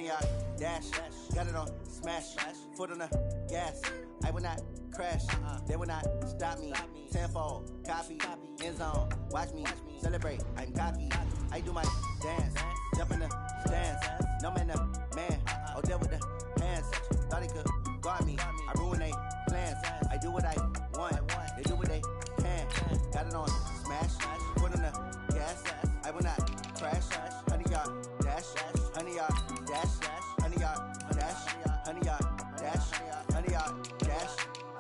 100-yard dash. Got it on smash. Foot on the gas. I will not crash. They will not stop me. Tenfold, copy, end zone. Watch me celebrate. I'm cocky. I do my dance. Jump in the stands. No man, the man. Oh, there with the hands. Thought he could guard me. I ruin they plans. I do what I want. They do what they can. Got it on smash. Foot on the gas. I will not crash. 100-yard dash. 100-yard dash. 100-yard dash. 100-yard dash. 100-yard dash.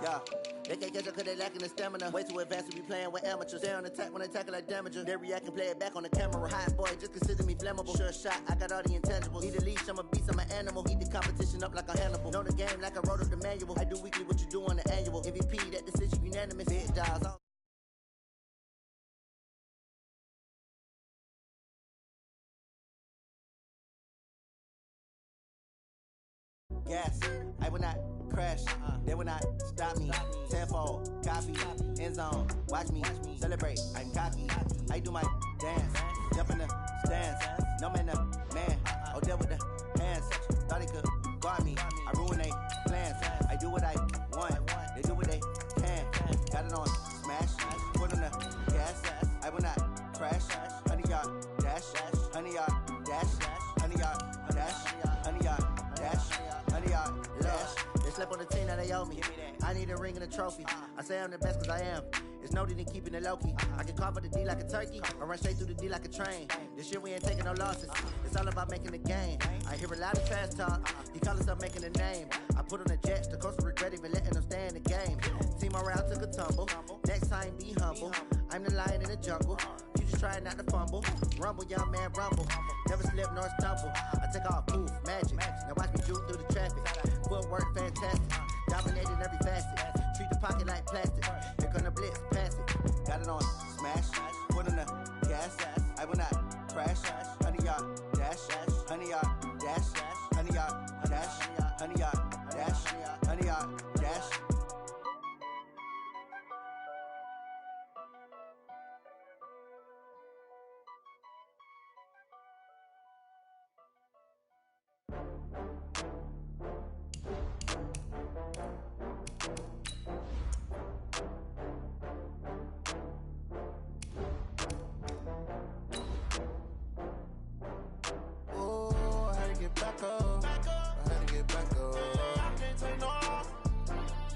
Yeah. They can't catch up cause they lacking the stamina. Way too advanced to be playing with amateurs. Stay on attack when they tackle like damager. They react and play it back on the camera. Hot boy, just consider me flammable. Sure shot, I got all the intangibles. Need a leash, I'm a beast, I'm an animal. Eat the competition up like a Hannibal. Know the game like I wrote up the manual. I do weekly what you do on the annual. MVP, that decision unanimous. Big dials. Gas, I will not crash. They will not stop me. Tenfold, copy, end zone. Watch me celebrate. I'm cocky. I do my dance. Jump in the stands. No man, the man. Oh, there with the hands. Thought he could guard me. I ruin they plans. I do what I want. They do what they can. Got it on smash. Foot on the gas. I will not crash. 100-yard dash. 100-yard dash. 100-yard dash. 100-yard dash. 100-yard dash. They slept on the team, now they owe me. I need a ring and a trophy. I say I'm the best cause I am. It's noted in keeping it low-key. I can carve up the D like a turkey or run straight through the D like a train. This year we ain't taking no losses. It's all about making the game. I hear a lot of trash talk. He call himself making a name. I put on the Jets. The coach will regret even letting them stay in the game. Team around took a tumble. Next time be humble. I'm the lion in the jungle. You just try not to fumble. Rumble, young man, rumble. Never slip nor stumble. I take off, poof, magic. Now watch me juke through the traffic. Footwork fantastic. Dominating every facet. Treat the pocket like plastic. Here come the blitz, pass it. Got it on smash. Foot on the gas. I will not crash. 100-yard dash. 100-yard dash. 100-yard dash. 100-yard dash. 100-yard dash. Back up. I had to get back up. I can't take no loss.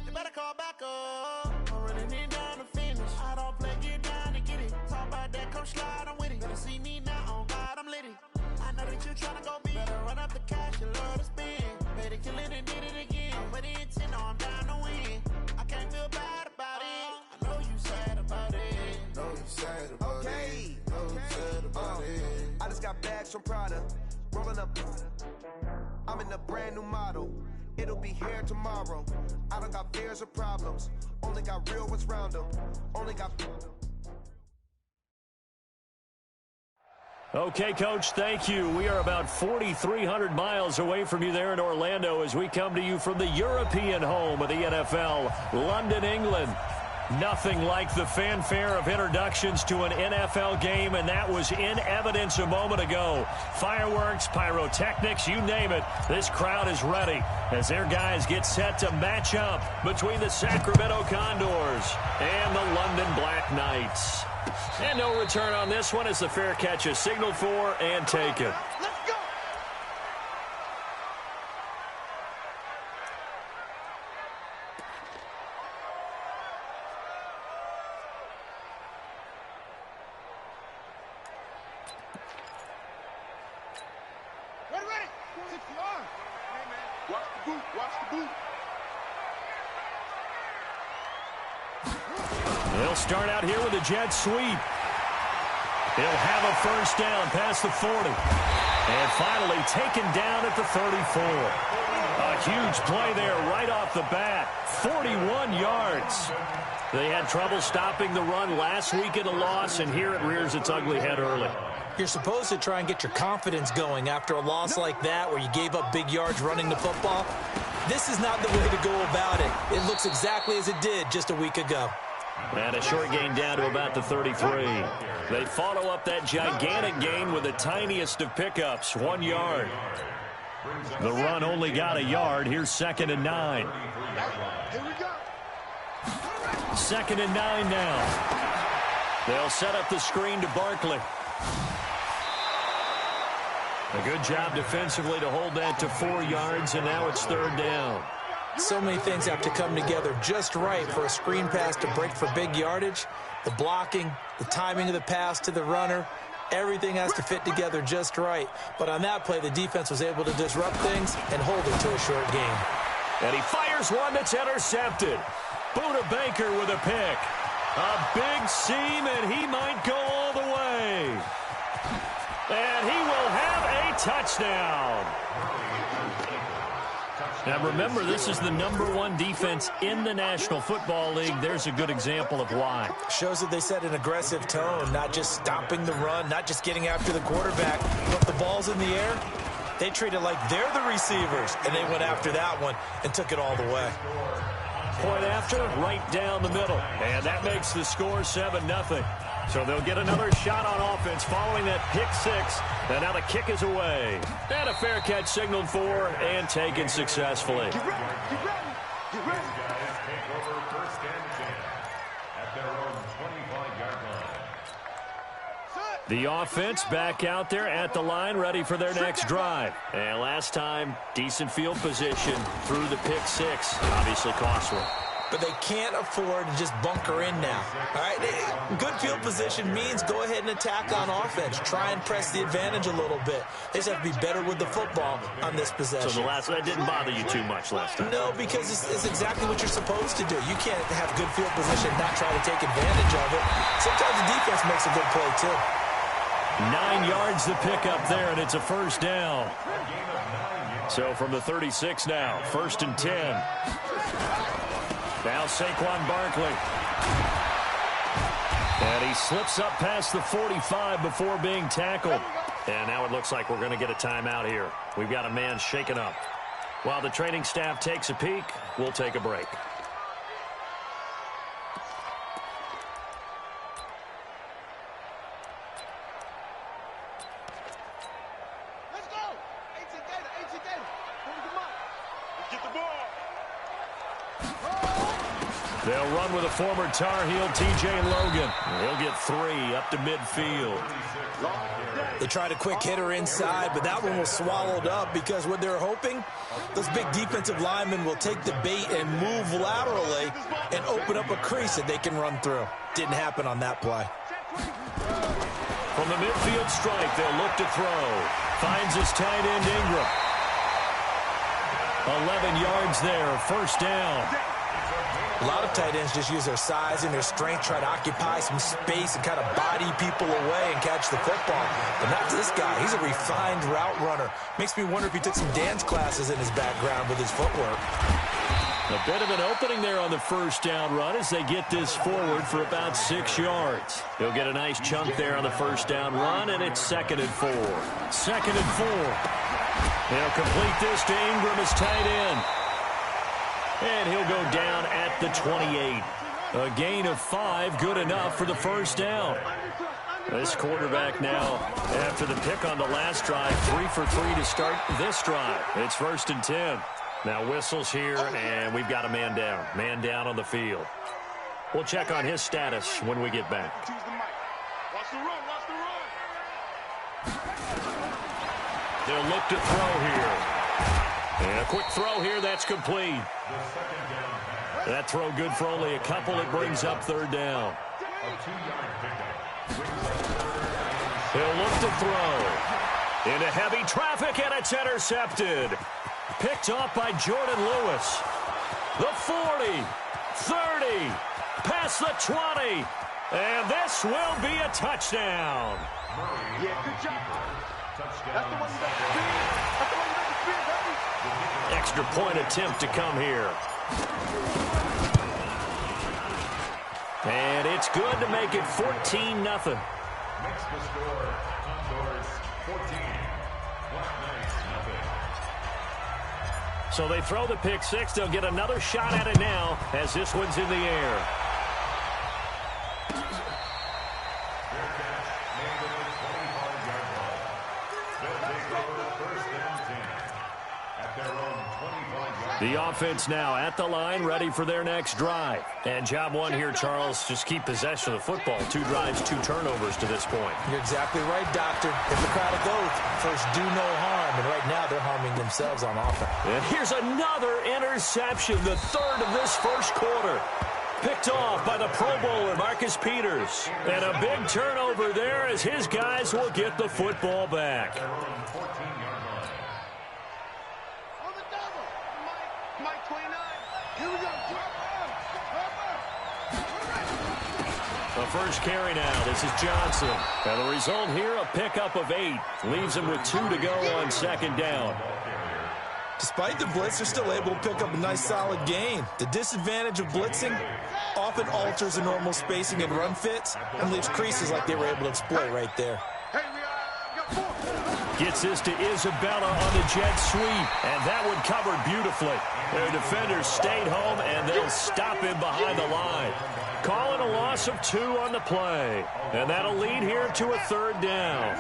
You better call back up. I'm running it down to finish. I don't play, get down to get it. Talk about that, come slide, I'm with it. Better see me now, on God, I'm litty. I know that you tryna go big. Better run up the cash, you love to spend. Better kill it and did it again. I'm with the intent, no, I'm down to win. I can't feel bad about it. I know you sad about it. Know you sad about it. Know you sad about it. I just got bags from Prada. Rolling up, I'm in a brand new model. It'll be here tomorrow. I don't got fears or problems. Only got real ones round them. Only got. Okay, Coach, thank you. We are about 4,300 miles away from you there in Orlando as we come to you from the European home of the NFL, London, England. Nothing like the fanfare of introductions to an NFL game, and that was in evidence a moment ago. Fireworks, pyrotechnics, you name it. This crowd is ready as their guys get set to match up between the Sacramento Condors and the London Black Knights. And no return on this one as the fair catch is signaled for and taken. They'll start out here with a jet sweep. He'll have a first down past the 40. And finally taken down at the 34. A huge play there right off the bat. 41 yards. They had trouble stopping the run last week in a loss, and here it rears its ugly head early. You're supposed to try and get your confidence going after a loss like that where you gave up big yards running the football. This is not the way to go about it. It looks exactly as it did just a week ago. And a short gain down to about the 33. They follow up that gigantic gain with the tiniest of pickups, 1 yard. The run only got a yard. Here's 2nd and 9. Here we go. 2nd and 9 now. They'll set up the screen to Barkley. A good job defensively to hold that to 4 yards, and now it's 3rd down. So many things have to come together just right for a screen pass to break for big yardage. The blocking, the timing of the pass to the runner, everything has to fit together just right. But on that play, the defense was able to disrupt things and hold it to a short gain. And he fires one that's intercepted. Buda Baker with a pick. A big seam, and he might go all the way. And he will have a touchdown. Now remember, this is the #1 defense in the National Football League. There's a good example of why. Shows that they set an aggressive tone, not just stopping the run, not just getting after the quarterback, but the ball's in the air. They treat it like they're the receivers, and they went after that one and took it all the way. Point after, right down the middle. And that makes the score 7-0. So they'll get another shot on offense following that pick 6. And now the kick is away. And a fair catch signaled for and taken successfully. Get ready. Get ready. Get ready. The offense back out there at the line, ready for their next drive. And last time, decent field position through the pick 6. Obviously costly. But they can't afford to just bunker in now. All right, good field position means go ahead and attack on offense. Try and press the advantage a little bit. They just have to be better with the football on this possession. So that didn't bother you too much last time? No, because it's exactly what you're supposed to do. You can't have good field position and not try to take advantage of it. Sometimes the defense makes a good play, too. 9 yards the pickup there, and it's a 1st down. So from the 36 now, 1st and 10. Now Saquon Barkley. And he slips up past the 45 before being tackled. And now it looks like we're going to get a timeout here. We've got a man shaken up. While the training staff takes a peek, we'll take a break. Let's go. 18 Gator. 18 Gator. Bring them up. Let's get the ball. They'll run with a former Tar Heel, T.J. Logan. He'll get 3 up to midfield. They tried a quick hitter inside, but that one was swallowed up because what they're hoping, those big defensive linemen will take the bait and move laterally and open up a crease that they can run through. Didn't happen on that play. From the midfield strike, they'll look to throw. Finds his tight end, Ingram. 11 yards there, 1st down. A lot of tight ends just use their size and their strength, try to occupy some space and kind of body people away and catch the football. But not this guy. He's a refined route runner. Makes me wonder if he took some dance classes in his background with his footwork. A bit of an opening there on the 1st down run as they get this forward for about 6 yards. He'll get a nice chunk there on the 1st down run, and it's 2nd and 4. 2nd and 4. They'll complete this to Ingram as tight end. And he'll go down at the 28. A gain of 5, good enough for the 1st down. This quarterback now, after the pick on the last drive, 3 for 3 to start this drive. It's 1st and 10. Now whistles here, and we've got a man down. Man down on the field. We'll check on his status when we get back. Watch the run. Watch the run. They'll look to throw here. And a quick throw here, that's complete. That throw good for only a couple. It brings up 3rd down. He'll look to throw. Into heavy traffic, and it's intercepted. Picked off by Jordan Lewis. The 40, 30, past the 20. And this will be a touchdown. Yeah, good job. That's the one you got to spin. That's the one you got to spin, baby. Extra point attempt to come here. And it's good to make it 14-0. Makes the score Condors 14. So they throw the pick 6. They'll get another shot at it now as this one's in the air. The offense now at the line, ready for their next drive. And job one here, Charles, just keep possession of the football. 2 drives, 2 turnovers to this point. You're exactly right, Doctor. Hippocratic oath. First, do no harm. And right now, they're harming themselves on offense. And here's another interception, the 3rd of this first quarter. Picked off by the Pro Bowler, Marcus Peters. And a big turnover there as his guys will get the football back. The first carry now. This is Johnson. And the result here, a pickup of 8. Leaves him with 2 to go on 2nd down. Despite the blitz, they're still able to pick up a nice, solid gain. The disadvantage of blitzing often alters the normal spacing and run fits and leaves creases like they were able to exploit right there. Gets this to Isabella on the jet sweep, and that one covered beautifully. Their defenders stayed home, and they'll stop him behind the line. Calling a loss of 2 on the play, and that'll lead here to a 3rd down.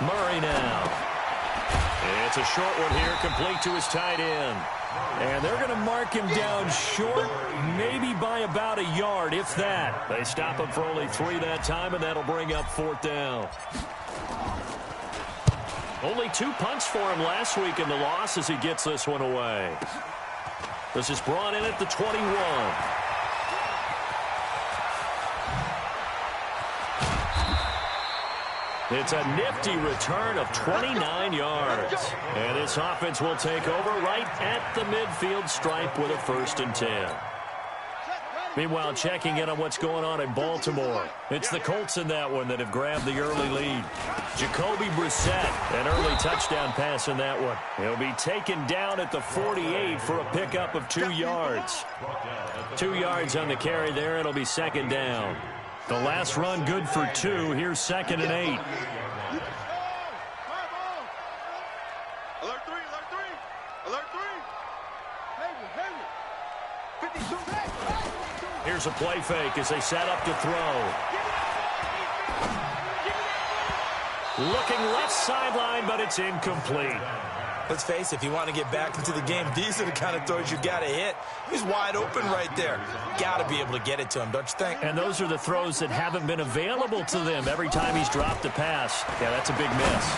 Murray now. It's a short one here, complete to his tight end. And they're going to mark him down short, maybe by about a yard, if that. They stop him for only 3 that time, and that'll bring up 4th down. Only 2 punts for him last week in the loss as he gets this one away. This is brought in at the 21. It's a nifty return of 29 yards. And this offense will take over right at the midfield stripe with a 1st and 10. Meanwhile, checking in on what's going on in Baltimore. It's the Colts in that one that have grabbed the early lead. Jacoby Brissett, an early touchdown pass in that one. He'll be taken down at the 48 for a pickup of 2 yards. 2 yards on the carry there. It'll be 2nd down. The last run good for 2. Here's 2nd and 8. Alert 3, alert 3, alert 3. 52. Here's a play fake as they set up to throw. Looking left sideline, but it's incomplete. Let's face it, if you want to get back into the game, these are the kind of throws you got to hit. He's wide open right there. Got to be able to get it to him, don't you think? And those are the throws that haven't been available to them every time he's dropped a pass. Yeah, that's a big miss.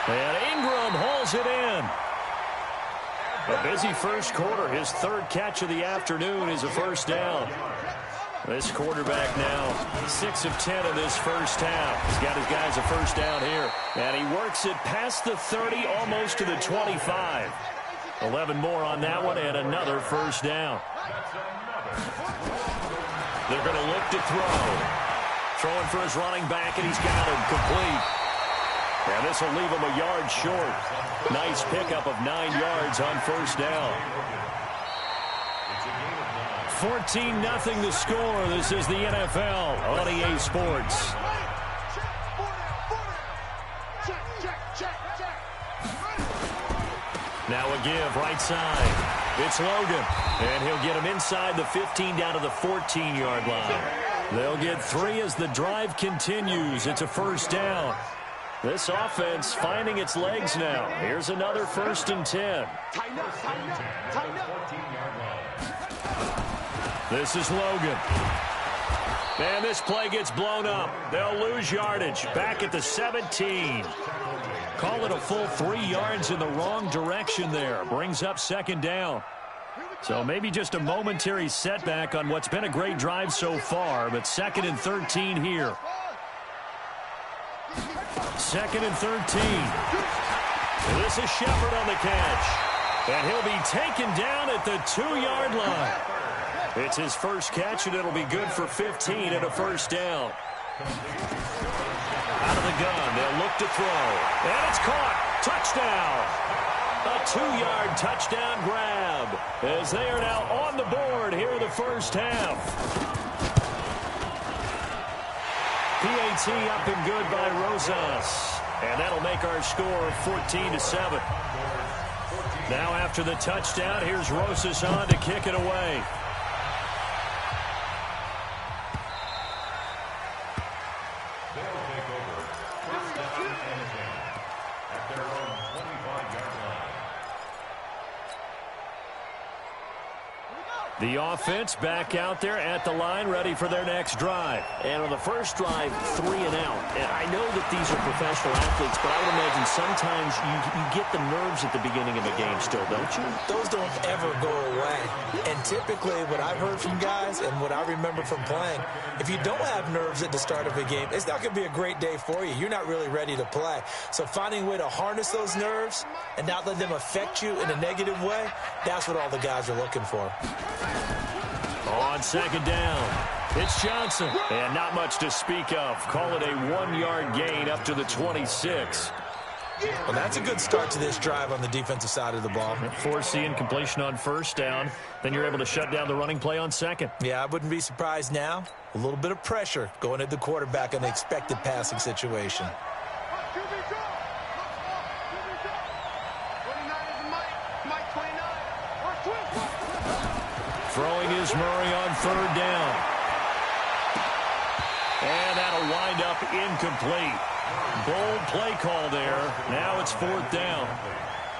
And Ingram hauls it in. A busy first quarter. His 3rd catch of the afternoon is a 1st down. This quarterback now 6 of 10 in this first half. He's got his guys a 1st down here. And he works it past the 30, almost to the 25. 11 more on that one, and another 1st down. They're going to look to throw. Throwing for his running back, and he's got him complete. And this will leave him a yard short. Nice pickup of 9 yards on 1st down. 14-0 the score. This is the NFL on EA Sports. Now a give right side. It's Logan. And he'll get him inside the 15 down to the 14-yard line. They'll get 3 as the drive continues. It's a 1st down. This offense finding its legs now. Here's another 1st and 10. This is Logan. And this play gets blown up. They'll lose yardage. Back at the 17. Call it a full 3 yards in the wrong direction there. Brings up 2nd down. So maybe just a momentary setback on what's been a great drive so far, but 2nd and 13 here. 2nd and 13. This is Shepard on the catch. And he'll be taken down at the 2-yard line. It's his 1st catch, and it'll be good for 15 and a 1st down. Out of the gun, they'll look to throw. And it's caught. Touchdown. A 2-yard touchdown grab as they are now on the board here in the first half. PAT up and good by Rosas. And that'll make our score 14-7. Now after the touchdown, here's Rosas on to kick it away. The offense back out there at the line, ready for their next drive. And on the first drive, 3 and out. And I know that these are professional athletes, but I would imagine sometimes you get the nerves at the beginning of a game still, don't you? Those don't ever go away. And typically, what I've heard from guys and what I remember from playing, if you don't have nerves at the start of a game, it's not going to be a great day for you. You're not really ready to play. So finding a way to harness those nerves and not let them affect you in a negative way, that's what all the guys are looking for. On second down, it's Johnson. And not much to speak of. Call it a 1-yard gain up to the 26. Well, that's a good start to this drive on the defensive side of the ball. Force the incompletion on first down. Then you're able to shut down the running play on second. Yeah, I wouldn't be surprised now. A little bit of pressure going at the quarterback in the expected passing situation. Throwing is Murray on third down. And that'll wind up incomplete. Bold play call there. Now it's fourth down.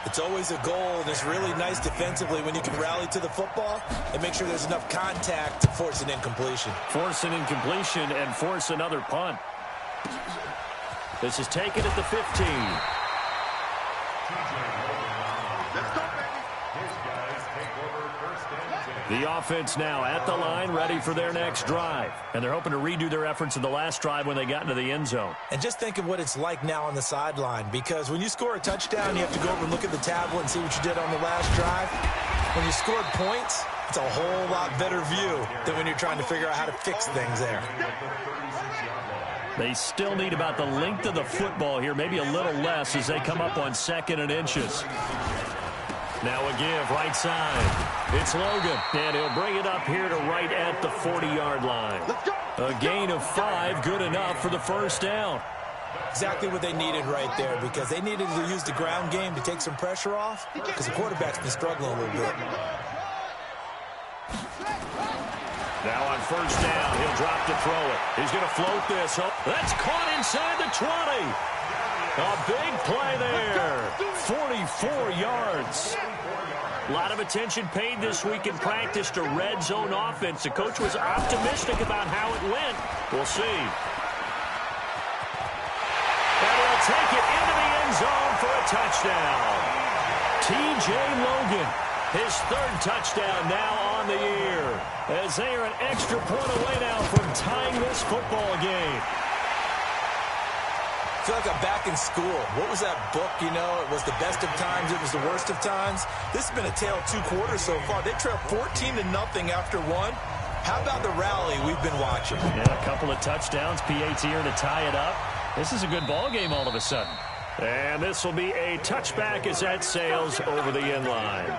It's always a goal, and it's really nice defensively when you can rally to the football and make sure there's enough contact to force an incompletion. Force an incompletion and force another punt. This is taken at the 15. The offense now at the line, ready for their next drive. And they're hoping to redo their efforts in the last drive when they got into the end zone. And just think of what it's like now on the sideline, because when you score a touchdown, you have to go over and look at the tablet and see what you did on the last drive. When you scored points, it's a whole lot better view than when you're trying to figure out how to fix things there. They still need about the length of the football here, maybe a little less as they come up on 2nd and inches. Now a give, right side. It's Logan, and he'll bring it up here to right at the 40-yard line. A gain of 5, good enough for the first down. Exactly what they needed right there, because they needed to use the ground game to take some pressure off, because the quarterback's been struggling a little bit. Now on first down, he'll drop to throw it. He's going to float this. Oh, that's caught inside the 20. A big play there. 44 yards. A lot of attention paid this week in practice to red zone offense. The coach was optimistic about how it went. We'll see. And he'll take it into the end zone for a touchdown. T.J. Logan, his 3rd touchdown now on the year, as they are an extra point away now from tying this football game. I feel like I'm back in school. What was that book, you know? It was the best of times. It was the worst of times. This has been a tale of 2 quarters so far. They trailed 14-0 after 1. How about the rally we've been watching? Yeah, a couple of touchdowns. PAT here to tie it up. This is a good ball game all of a sudden. And this will be a touchback as that sails over the end line.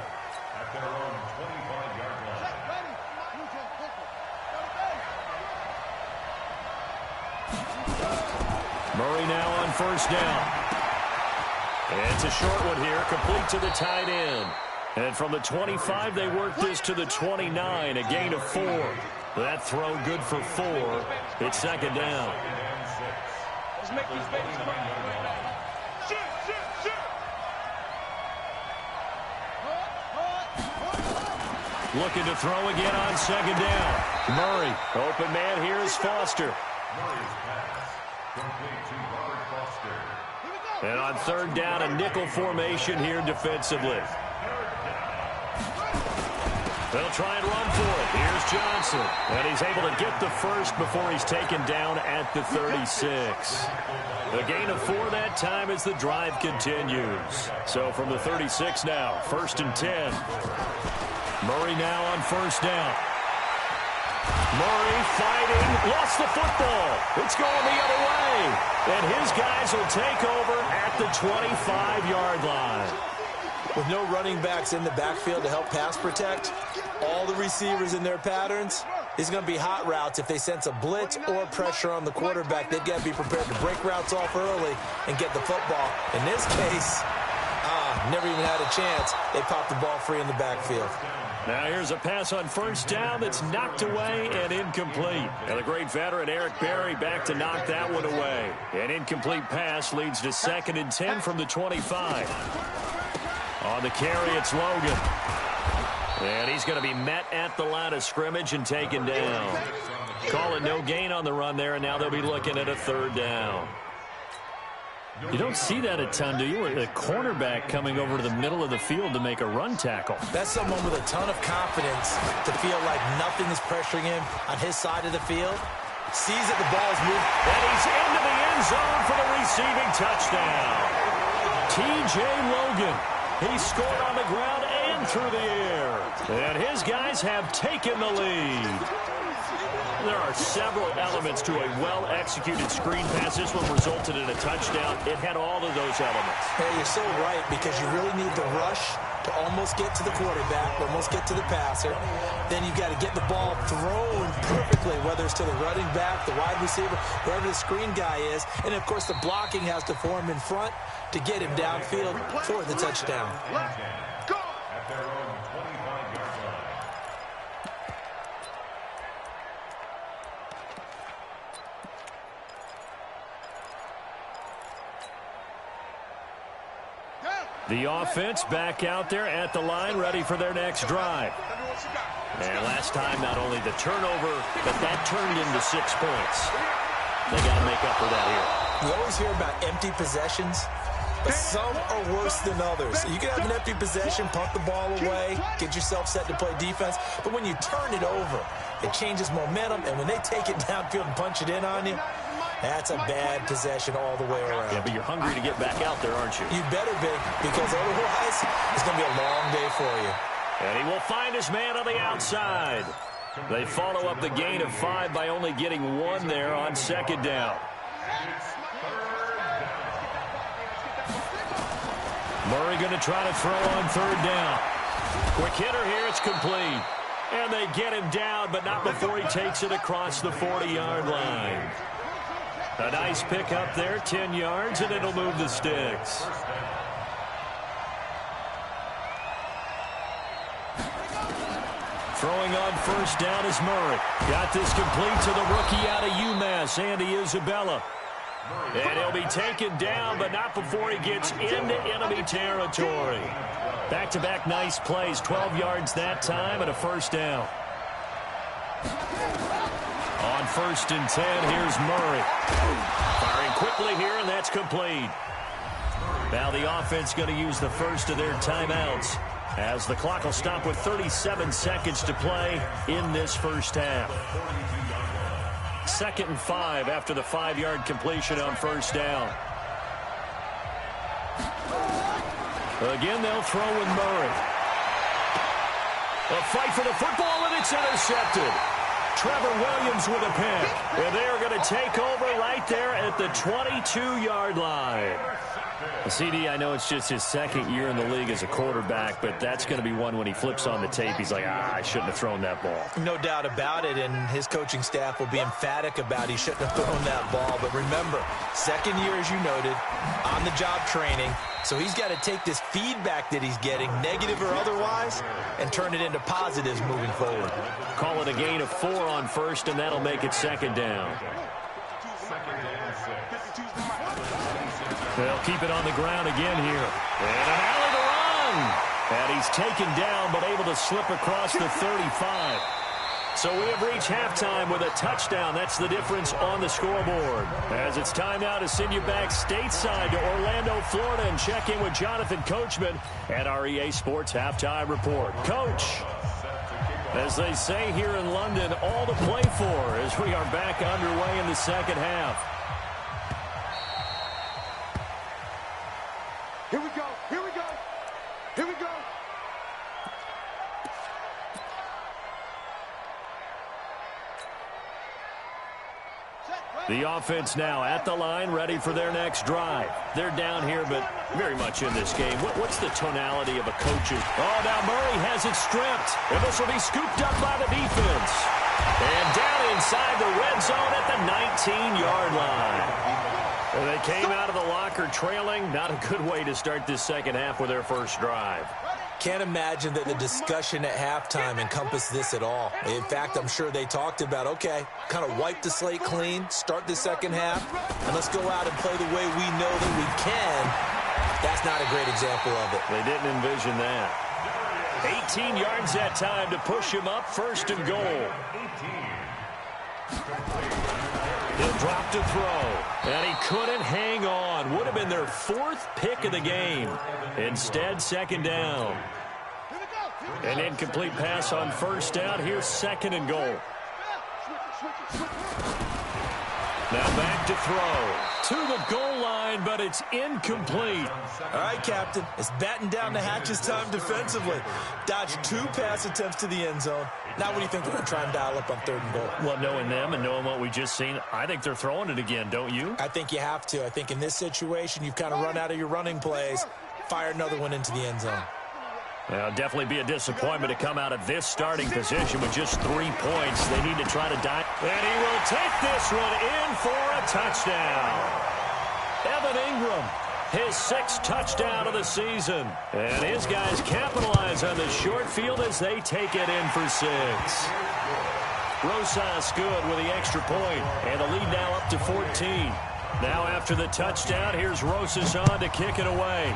Murray now on first down. And it's a short one here, complete to the tight end. And from the 25, they work this to the 29, a gain of 4. That throw good for 4. It's second down. Let's make these babies come on. Looking to throw again on second down. Murray, open man here is Foster. And on third down, a nickel formation here defensively. They'll try and run for it. Here's Johnson. And he's able to get the first before he's taken down at the 36. A gain of 4 that time as the drive continues. So from the 36 now, 1st and 10. Murray now on first down. Murray fighting, lost the football. It's going the other way. And his guys will take over at the 25-yard line. With no running backs in the backfield to help pass protect, all the receivers in their patterns, it's going to be hot routes. If they sense a blitz or pressure on the quarterback, they've got to be prepared to break routes off early and get the football. In this case, never even had a chance. They popped the ball free in the backfield. Now here's a pass on first down that's knocked away and incomplete. And the great veteran Eric Berry back to knock that one away. An incomplete pass leads to 2nd and 10 from the 25. On the carry, it's Logan. And he's going to be met at the line of scrimmage and taken down. Call it no gain on the run there, and now they'll be looking at a third down. You don't see that a ton, do you? A cornerback coming over to the middle of the field to make a run tackle. That's someone with a ton of confidence to feel like nothing is pressuring him on his side of the field. Sees that the ball's moved. And he's into the end zone for the receiving touchdown. T.J. Logan. He scored on the ground and through the air. And his guys have taken the lead. There are several elements to a well-executed screen pass. This one resulted in a touchdown. It had all of those elements. Hey, you're so right, because you really need the rush to almost get to the quarterback, almost get to the passer. Then you've got to get the ball thrown perfectly, whether it's to the running back, the wide receiver, wherever the screen guy is. And, of course, the blocking has to form in front to get him downfield for the touchdown. Go! At their own 25-yard line. The offense back out there at the line, ready for their next drive. And last time, not only the turnover, but that turned into 6 points. They got to make up for that here. We always hear about empty possessions, but some are worse than others. You can have an empty possession, punt the ball away, get yourself set to play defense, but when you turn it over, it changes momentum, and when they take it downfield and punch it in on you, that's a bad possession all the way around. Yeah, but you're hungry to get back out there, aren't you? You better be, because otherwise it's going to be a long day for you. And he will find his man on the outside. They follow up the gain of 5 by only getting 1 there on second down. Murray going to try to throw on third down. Quick hitter here, it's complete. And they get him down, but not before he takes it across the 40-yard line. A nice pick up there, 10 yards, and it'll move the sticks. Throwing on first down is Murray. Got this complete to the rookie out of UMass, Andy Isabella. And he'll be taken down, but not before he gets into enemy territory. Back-to-back nice plays, 12 yards that time, and a first down. On first and 10, here's Murray. Firing quickly here, and that's complete. Now the offense going to use the first of their timeouts, as the clock will stop with 37 seconds to play in this first half. 2nd and 5 after the 5-yard completion on first down. Again, they'll throw with Murray. A fight for the football, and it's intercepted. Trevor Williams with a pick. And they are going to take over right there at the 22-yard line. CD, I know it's just his 2nd year in the league as a quarterback, but that's going to be one when he flips on the tape. He's like, I shouldn't have thrown that ball. No doubt about it, and his coaching staff will be emphatic about he shouldn't have thrown that ball. But remember, 2nd year, as you noted, on-the-job training. So he's got to take this feedback that he's getting, negative or otherwise, and turn it into positives moving forward. Call it a gain of 4 on first, and that'll make it 2nd down. They'll keep it on the ground again here. And an alley to run. And he's taken down, but able to slip across the 35. So we have reached halftime with a touchdown. That's the difference on the scoreboard. As it's time now to send you back stateside to Orlando, Florida, and check in with Jonathan Coachman at our EA Sports Halftime Report. Coach, as they say here in London, all to play for as we are back underway in the second half. Here we go, here we go, here we go. The offense now at the line, ready for their next drive. They're down here, but very much in this game. What's the tonality of a coach's? Oh, now Murray has it stripped, and this will be scooped up by the defense. And down inside the red zone at the 19-yard line. And they came out of the locker trailing. Not a good way to start this second half with their first drive. Can't imagine that the discussion at halftime encompassed this at all. In fact, I'm sure they talked about, okay, kind of wipe the slate clean, start the second half, and let's go out and play the way we know that we can That's not a great example of it. They didn't envision that. 18 yards that time to push him up, 1st and goal. He'll drop to throw, and he couldn't hang on. Would have been their 4th pick of the game. Instead, 2nd down. An incomplete pass on 1st down. Here's 2nd and goal. Now back to throw. To the goal line, but it's incomplete. All right, Captain. It's batten down the hatches time defensively. Dodged 2 pass attempts to the end zone. Now what do you think they're going to try and dial up on 3rd and goal? Well, knowing them and knowing what we just seen, I think they're throwing it again, don't you? I think you have to. I think in this situation, you've kind of run out of your running plays. Fire another one into the end zone. Well, definitely be a disappointment to come out of this starting position with just 3 points. They need to try to die. And he will take this one in for a touchdown. Evan Ingram, his 6th touchdown of the season. And his guys capitalize on the short field as they take it in for 6. Rosas good with the extra point, and the lead now up to 14. Now after the touchdown, here's Rosas on to kick it away.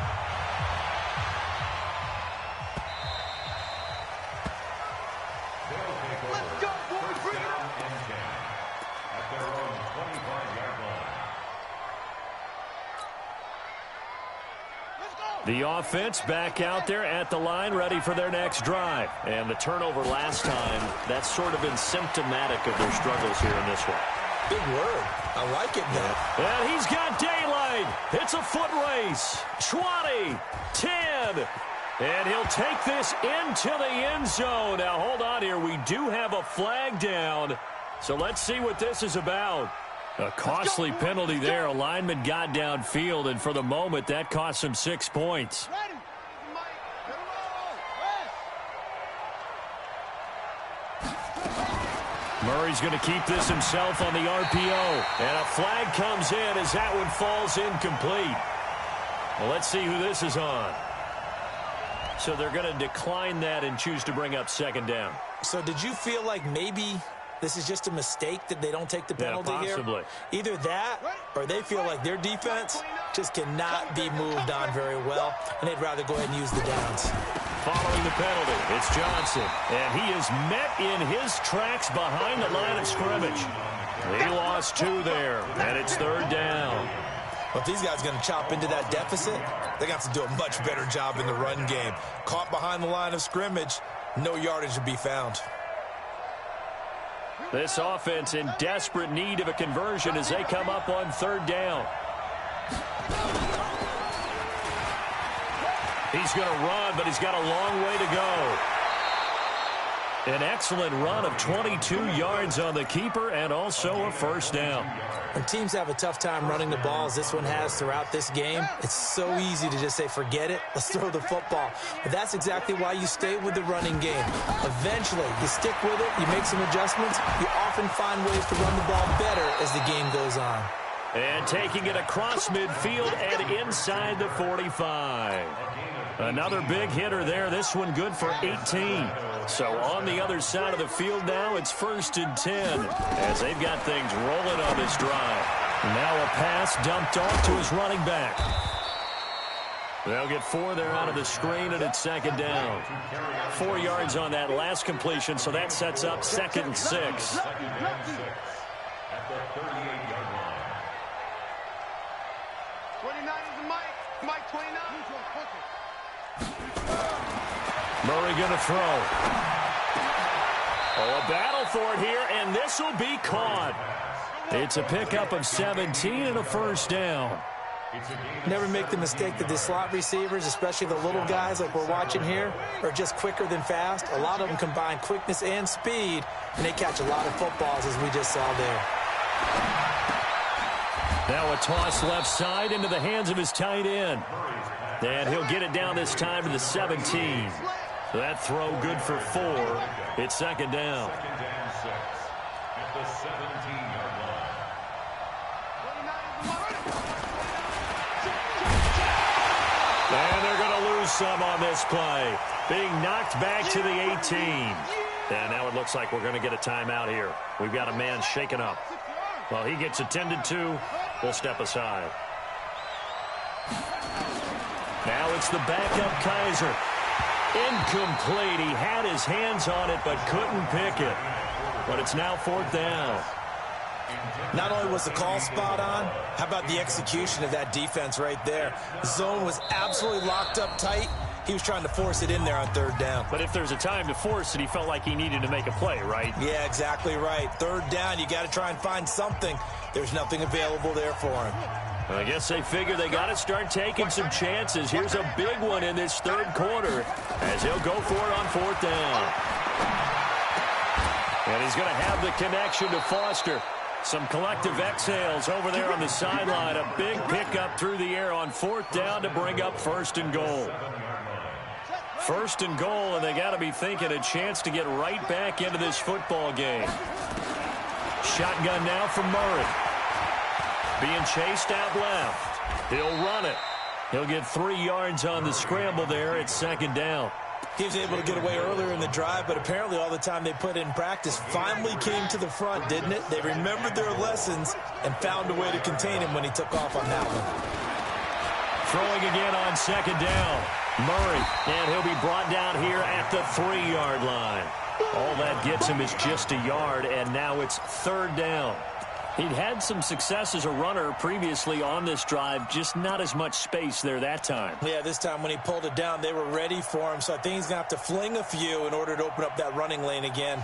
The offense back out there at the line, ready for their next drive. And the turnover last time, that's sort of been symptomatic of their struggles here in this one. Big word. I like it now. And he's got daylight. It's a foot race. 20, 10. And he'll take this into the end zone. Now, hold on here. We do have a flag down. So let's see what this is about. A costly penalty there. A lineman got downfield, and for the moment, that cost him 6 points. Murray's going to keep this himself on the RPO. And a flag comes in as that one falls incomplete. Well, let's see who this is on. So they're going to decline that and choose to bring up 2nd down. So did you feel like maybe this is just a mistake that they don't take the penalty possibly here? Either that or they feel like their defense just cannot be moved on very well, and they'd rather go ahead and use the downs. Following the penalty, it's Johnson, and he is met in his tracks behind the line of scrimmage. He lost 2 there, and it's 3rd down. Well, if these guys are going to chop into that deficit, they got to do a much better job in the run game. Caught behind the line of scrimmage, no yardage to be found. This offense in desperate need of a conversion as they come up on 3rd down. He's going to run, but he's got a long way to go. An excellent run of 22 yards on the keeper and also a 1st down. When teams have a tough time running the ball, as this one has throughout this game, it's so easy to just say, forget it, let's throw the football. But that's exactly why you stay with the running game. Eventually, you stick with it, you make some adjustments, you often find ways to run the ball better as the game goes on. And taking it across midfield and inside the 45. Another big hitter there. This one good for 18. So on the other side of the field now, it's 1st and 10 as they've got things rolling on this drive. Now a pass dumped off to his running back. They'll get 4 there out of the screen, and it's 2nd down. 4 yards on that last completion, so that sets up 2nd and 6. At the 38-yard line. 29 is Mike 29. Murray going to throw. Oh, a battle for it here, and this will be caught. It's a pickup of 17 and a 1st down. Never make the mistake that the slot receivers, especially the little guys like we're watching here, are just quicker than fast. A lot of them combine quickness and speed, and they catch a lot of footballs, as we just saw there. Now a toss left side into the hands of his tight end. And he'll get it down this time to the 17. That throw good for 4. It's 2nd down. 2nd and 6 at the 17-yard line. And they're going to lose some on this play. Being knocked back to the 18. And now it looks like we're going to get a timeout here. We've got a man shaken up. While he gets attended to, we'll step aside. Now it's the backup Kaiser. Incomplete. He had his hands on it but couldn't pick it. But it's now 4th down. Not only was the call spot on, how about the execution of that defense right there? The zone was absolutely locked up tight. He was trying to force it in there on 3rd down. But if there's a time to force it, he felt like he needed to make a play, right? Yeah, exactly right. 3rd down, you got to try and find something. There's nothing available there for him. Well, I guess they figure they got to start taking some chances. Here's a big one in this 3rd quarter as he'll go for it on 4th down. And he's going to have the connection to Foster. Some collective exhales over there on the sideline. A big pickup through the air on 4th down to bring up 1st and goal. 1st and goal, and they got to be thinking a chance to get right back into this football game. Shotgun now from Murray. Being chased out left. He'll run it. He'll get 3 yards on the scramble there at 2nd down. He was able to get away earlier in the drive, but apparently all the time they put in practice finally came to the front, didn't it? They remembered their lessons and found a way to contain him when he took off on that one. Throwing again on 2nd down. Murray, and he'll be brought down here at the 3-yard line. All that gets him is just a yard, and now it's 3rd down. He'd had some success as a runner previously on this drive, just not as much space there that time. Yeah, this time when he pulled it down, they were ready for him, so I think he's going to have to fling a few in order to open up that running lane again.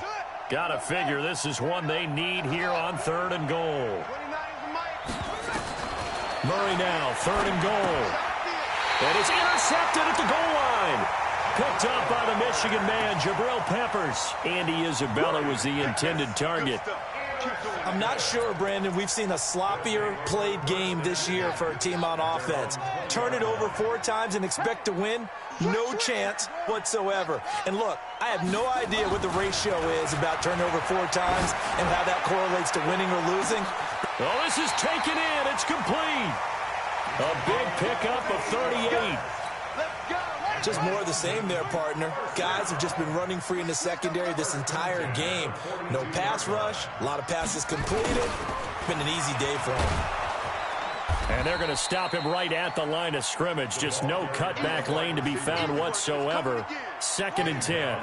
Gotta figure this is one they need here on 3rd and goal. Murray now, 3rd and goal. And it's intercepted at the goal line. Picked up by the Michigan man, Jabril Peppers. Andy Isabella was the intended target. I'm not sure, Brandon, we've seen a sloppier played game this year for a team on offense. Turn it over 4 times and expect to win? No chance whatsoever. And look, I have no idea what the ratio is about turnover 4 times and how that correlates to winning or losing. Oh, this is taken in. It's complete. A big pickup of 38. Just more of the same there, partner. Guys have just been running free in the secondary this entire game. No pass rush, a lot of passes completed. It's been an easy day for him. And they're going to stop him right at the line of scrimmage. Just no cutback lane to be found whatsoever. 2nd and 10.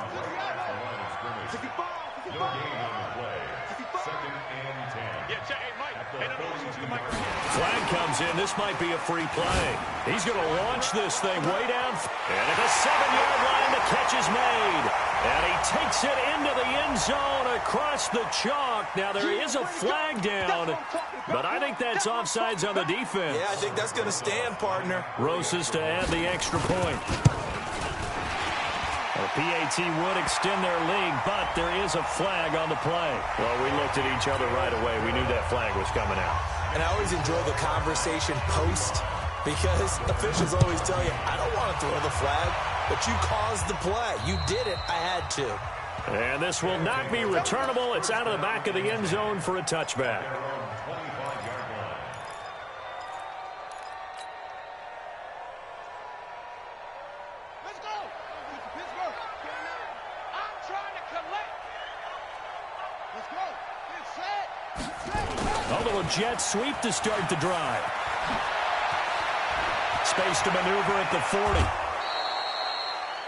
Flag comes in. This might be a free play. He's going to launch this thing way down. And at the 7-yard line, the catch is made. And he takes it into the end zone across the chalk. Now, there is a flag down, but I think that's offsides on the defense. Yeah, I think that's going to stand, partner. Rosas to add the extra point. The PAT would extend their lead, but there is a flag on the play. Well, we looked at each other right away. We knew that flag was coming out. And I always enjoy the conversation post because officials always tell you, I don't want to throw the flag, but you caused the play. You did it. I had to. And this will not be returnable. It's out of the back of the end zone for a touchback. Although a jet sweep to start the drive. Space to maneuver at the 40.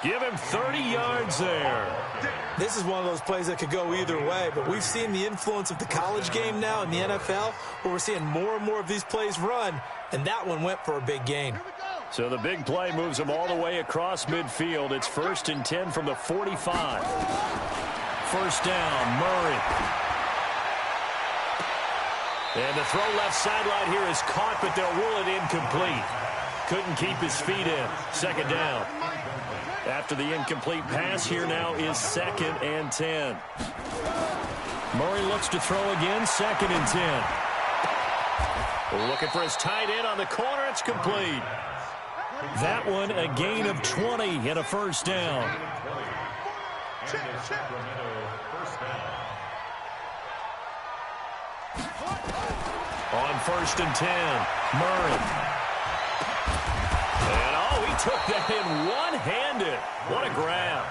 Give him 30 yards there. This is one of those plays that could go either way, but we've seen the influence of the college game now in the NFL, where we're seeing more and more of these plays run, and that one went for a big gain. So the big play moves him all the way across midfield. It's 1st and 10 from the 45. 1st down, Murray. And the throw left sideline here is caught, but they'll rule it incomplete. Couldn't keep his feet in. 2nd down. After the incomplete pass, here now is 2nd and 10. Murray looks to throw again, 2nd and 10. Looking for his tight end on the corner. It's complete. That one a gain of 20 and a 1st down. On 1st and 10, Murray. And he took that in one-handed. What a grab.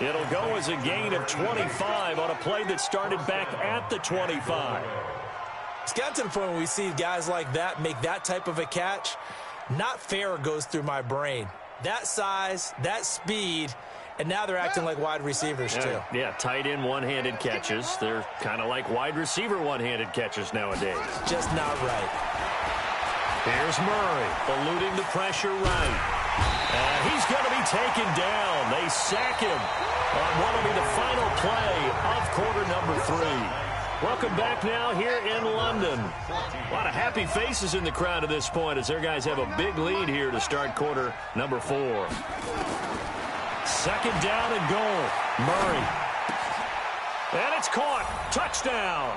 It'll go as a gain of 25 on a play that started back at the 25. It's got to the point where we see guys like that make that type of a catch. Not fair goes through my brain. That size, that speed, and now they're acting like wide receivers too. Yeah, tight end one-handed catches. They're kind of like wide receiver one-handed catches nowadays. Just not right. Here's Murray, eluding the pressure right. He's going to be taken down. They sack him on what will be the final play of quarter number 3. Welcome back now here in London. A lot of happy faces in the crowd at this point as their guys have a big lead here to start quarter number 4. Second down and goal. Murray. And it's caught. Touchdown.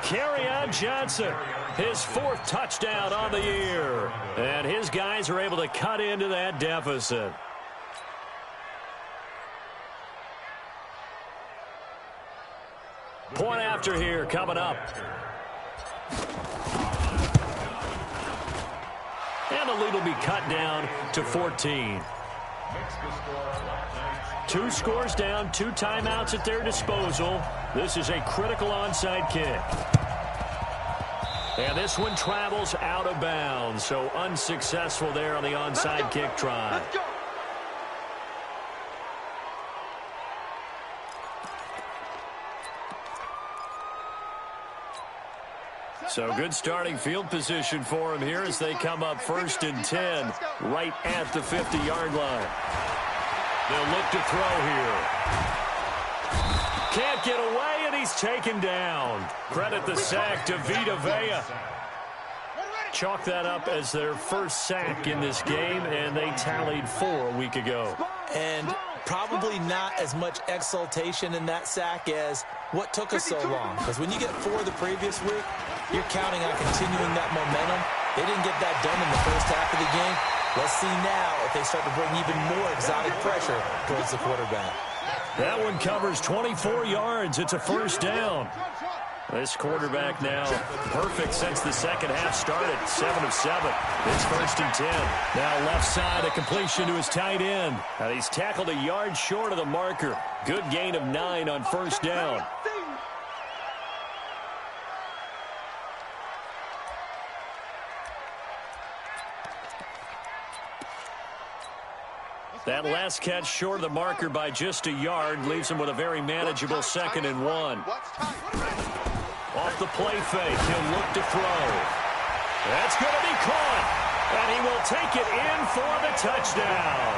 Kerryon Johnson, his 4th touchdown on the year. And his guys are able to cut into that deficit. Point after here coming up. And the lead will be cut down to 14. 2 scores down, 2 timeouts at their disposal. This is a critical onside kick. And this one travels out of bounds, so unsuccessful there on the onside kick try. So good starting field position for him here as they come up 1st and 10 right at the 50-yard line. They'll look to throw here. Can't get away, and he's taken down. Credit the sack to Vita Vea. Chalk that up as their first sack in this game, and they tallied 4 a week ago. And probably not as much exultation in that sack as what took us so long. Because when you get 4 the previous week, you're counting on continuing that momentum. They didn't get that done in the first half of the game. Let's see now if they start to bring even more exotic pressure towards the quarterback. That one covers 24 yards. It's a first down. This quarterback now perfect since the second half started. 7 of 7. It's 1st and 10. Now left side, a completion to his tight end. Now he's tackled a yard short of the marker. Good gain of 9 on first down. That last catch short of the marker by just a yard leaves him with a very manageable 2nd and 1. Off the play fake, he'll look to throw. That's going to be caught, and he will take it in for the touchdown.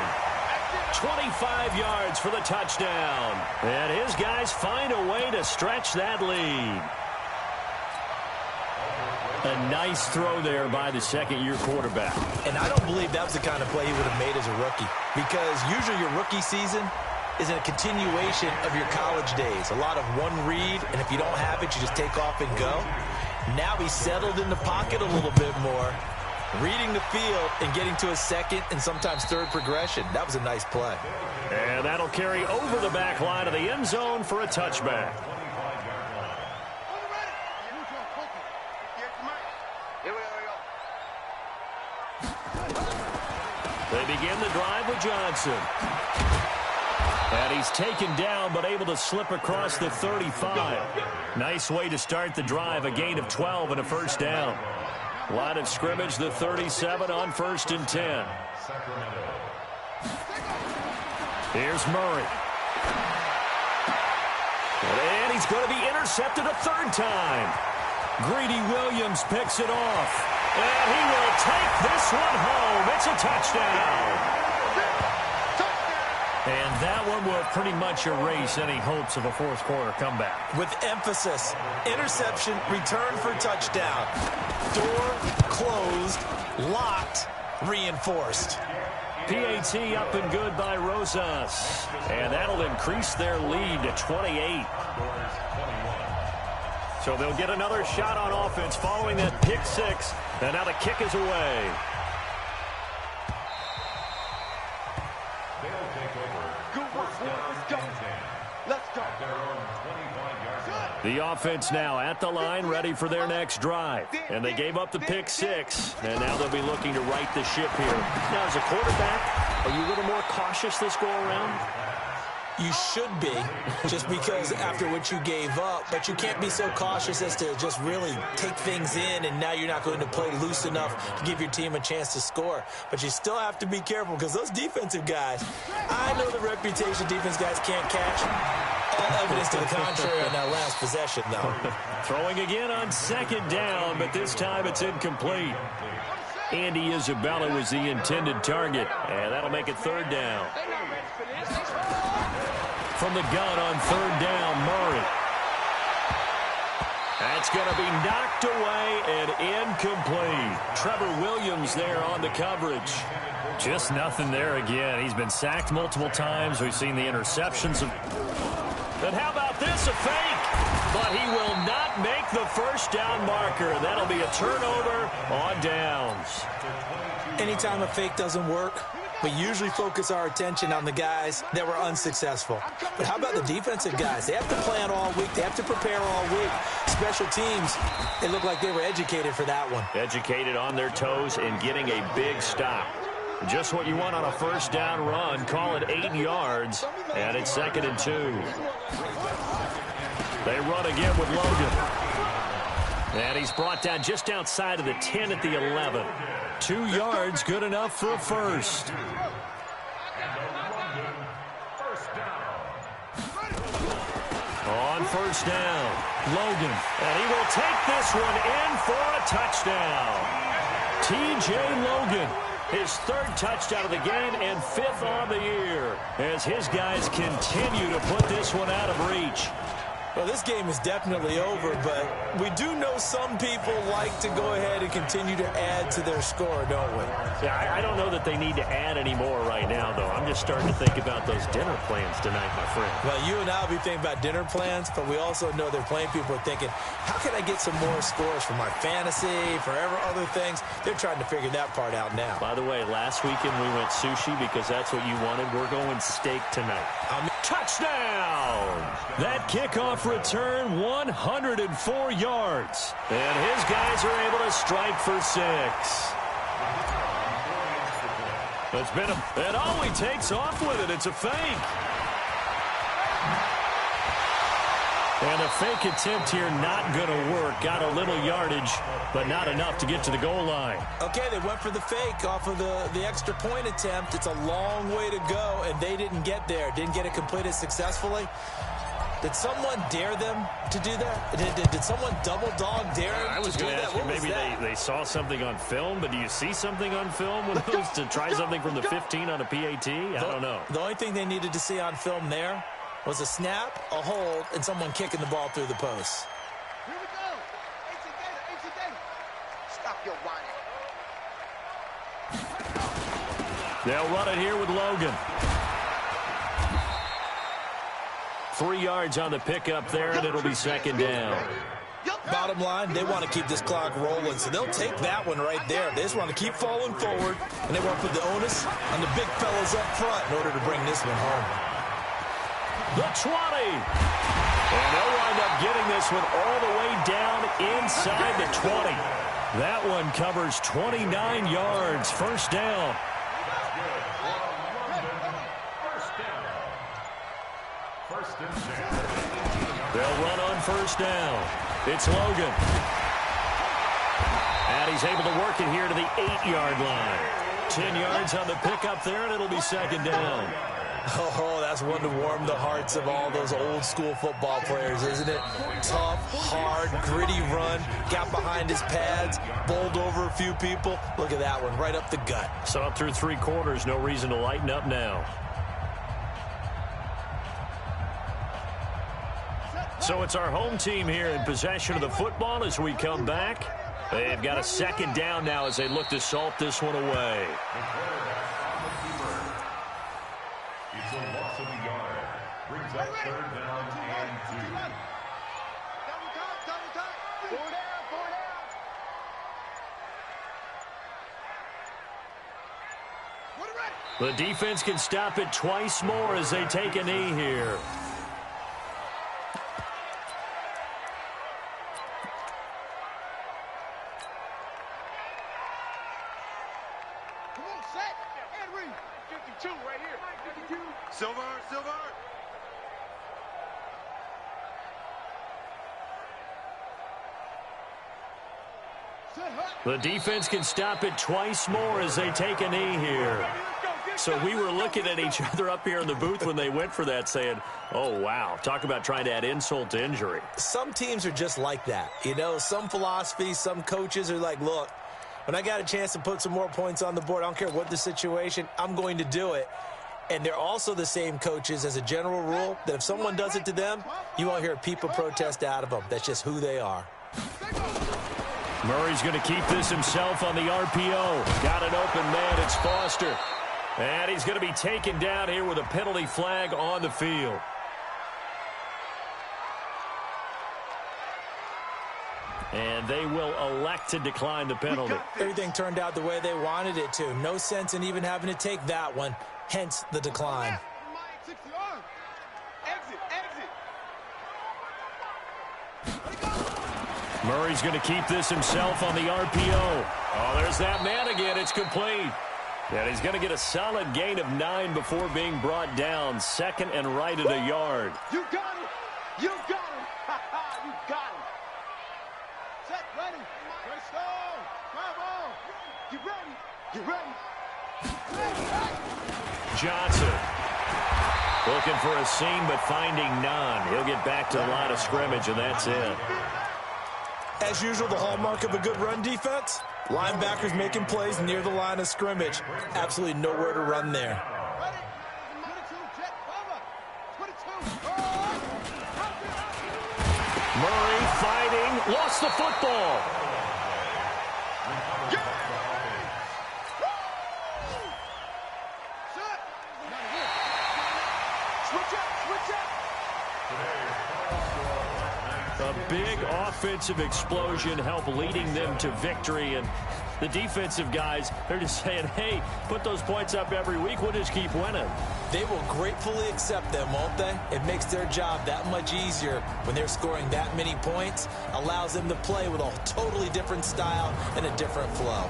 25 yards for the touchdown, and his guys find a way to stretch that lead. A nice throw there by the second-year quarterback. And I don't believe that was the kind of play he would have made as a rookie, because usually your rookie season is a continuation of your college days. A lot of one read, and if you don't have it, you just take off and go. Now he's settled in the pocket a little bit more, reading the field and getting to a second and sometimes third progression. That was a nice play. And that'll carry over the back line of the end zone for a touchback. They begin the drive with Johnson. And he's taken down but able to slip across the 35. Nice way to start the drive, a gain of 12 and a first down. Line of scrimmage, the 37 on 1st and 10. Here's Murray. And he's going to be intercepted a 3rd time. Greedy Williams picks it off. And he will take this one home. It's a touchdown. And that one will pretty much erase any hopes of a 4th quarter comeback. With emphasis, interception, return for touchdown. Door closed, locked, reinforced. PAT up and good by Rosas. And that'll increase their lead to 28. So they'll get another shot on offense following that pick 6. And now the kick is away. The offense now at the line, ready for their next drive. And they gave up the pick 6, and now they'll be looking to right the ship here. Now, as a quarterback, are you a little more cautious this go-around? You should be, just because after what you gave up, but you can't be so cautious as to just really take things in, and now you're not going to play loose enough to give your team a chance to score. But you still have to be careful, because those defensive guys, I know the reputation defense guys can't catch. All evidence to the contrary on that last possession, though. Throwing again on second down, but this time it's incomplete. Andy Isabella was the intended target, and that'll make it third down. From the gun on third down, Murray. That's going to be knocked away and incomplete. Trevor Williams there on the coverage. Just nothing there again. He's been sacked multiple times. We've seen the interceptions. And how about this, a fake? But he will not make the first down marker. That'll be a turnover on downs. Anytime a fake doesn't work, we usually focus our attention on the guys that were unsuccessful. But how about the defensive guys? They have to plan all week. They have to prepare all week. Special teams, they look like they were educated for that one. Educated on their toes and getting a big stop. Just what you want on a first down run. Call it 8 yards, and it's 2nd and 2. They run again with Logan. And he's brought down just outside of the 10 at the 11. 2 yards, good enough for a first. On first down, Logan. And he will take this one in for a touchdown. T.J. Logan. His 3rd touchdown of the game and 5th on the year as his guys continue to put this one out of reach. Well, this game is definitely over, but we do know some people like to go ahead and continue to add to their score, don't we? Yeah, I don't know that they need to add any more right now, though. I'm just starting to think about those dinner plans tonight, my friend. Well, you and I will be thinking about dinner plans, but we also know they're playing people are thinking, how can I get some more scores for my fantasy, for other things? They're trying to figure that part out now. By the way, last weekend we went sushi because that's what you wanted. We're going steak tonight. Touchdown! That kickoff return, 104 yards. And his guys are able to strike for 6. It's been and oh, he takes off with it. It's a fake. And a fake attempt here not going to work. Got a little yardage, but not enough to get to the goal line. Okay, they went for the fake off of the extra point attempt. It's a long way to go, and they didn't get there. Didn't get it completed successfully. Did someone dare them to do that? Did someone double dog dare them I was to do going to that? ask you, maybe they saw something on film, but do you see something on film with those to try something from the 15 on a PAT? I don't know. The only thing they needed to see on film there was a snap, a hold, and someone kicking the ball through the post. Here we go. AC Gator. Stop your whining. They'll run it here with Logan. 3 yards on the pickup there, and it'll be 2nd down. Bottom line, they want to keep this clock rolling, so they'll take that one right there. They just want to keep falling forward, and they want to put the onus on the big fellas up front in order to bring this one home. The 20. And they'll wind up getting this one all the way down inside the 20. That one covers 29 yards. First down. They'll run on first down. It's Logan. And he's able to work it here to the 8-yard line. 10 yards on the pickup there, and it'll be 2nd down. Oh, that's one to warm the hearts of all those old-school football players, isn't it? Tough, hard, gritty run. Got behind his pads, bowled over a few people. Look at that one, right up the gut. Saw it through 3 quarters. No reason to lighten up now. So it's our home team here in possession of the football as we come back. They've got a 2nd down now as they look to salt this one away. It's a loss of a yard. Brings up 3rd down and 2. Double time. 4 down. The defense can stop it twice more as they take a knee here. Come on, set. And read. 52 right here. 52. Silver. The defense can stop it twice more as they take a knee here. So we were looking at each other up here in the booth when they went for that saying, oh, wow, talk about trying to add insult to injury. Some teams are just like that. You know, some philosophies, some coaches are like, look, when I got a chance to put some more points on the board, I don't care what the situation, I'm going to do it. And they're also the same coaches as a general rule that if someone does it to them, you won't hear people protest out of them. That's just who they are. Murray's going to keep this himself on the RPO. Got an open man. It's Foster. And he's going to be taken down here with a penalty flag on the field. And they will elect to decline the penalty. Everything turned out the way they wanted it to. No sense in even having to take that one. Hence the decline. Murray's going to keep this himself on the RPO. Oh, there's that man again. It's complete. And he's going to get a solid gain of 9 before being brought down. Second and right at a yard. You got him. You got him. You got him. Set, ready. First down. Bravo. Get ready. Get ready. Johnson looking for a seam but finding none. He'll get back to the line of scrimmage, and that's it. As usual, the hallmark of a good run defense, linebackers making plays near the line of scrimmage. Absolutely nowhere to run there. Murray fighting, lost the football. A big offensive explosion helped leading them to victory, and the defensive guys, they're just saying, hey, put those points up every week, we'll just keep winning. They will gratefully accept them, won't they? It makes their job that much easier when they're scoring that many points, allows them to play with a totally different style and a different flow.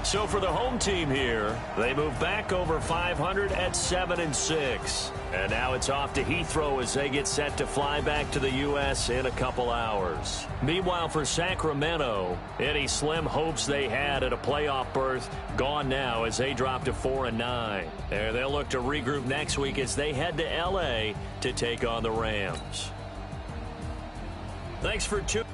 So for the home team here, they move back over 500 at 7-6. And now it's off to Heathrow as they get set to fly back to the U.S. in a couple hours. Meanwhile, for Sacramento, any slim hopes they had at a playoff berth gone now as they drop to 4-9. There, they'll look to regroup next week as they head to L.A. to take on the Rams. Thanks for tuning.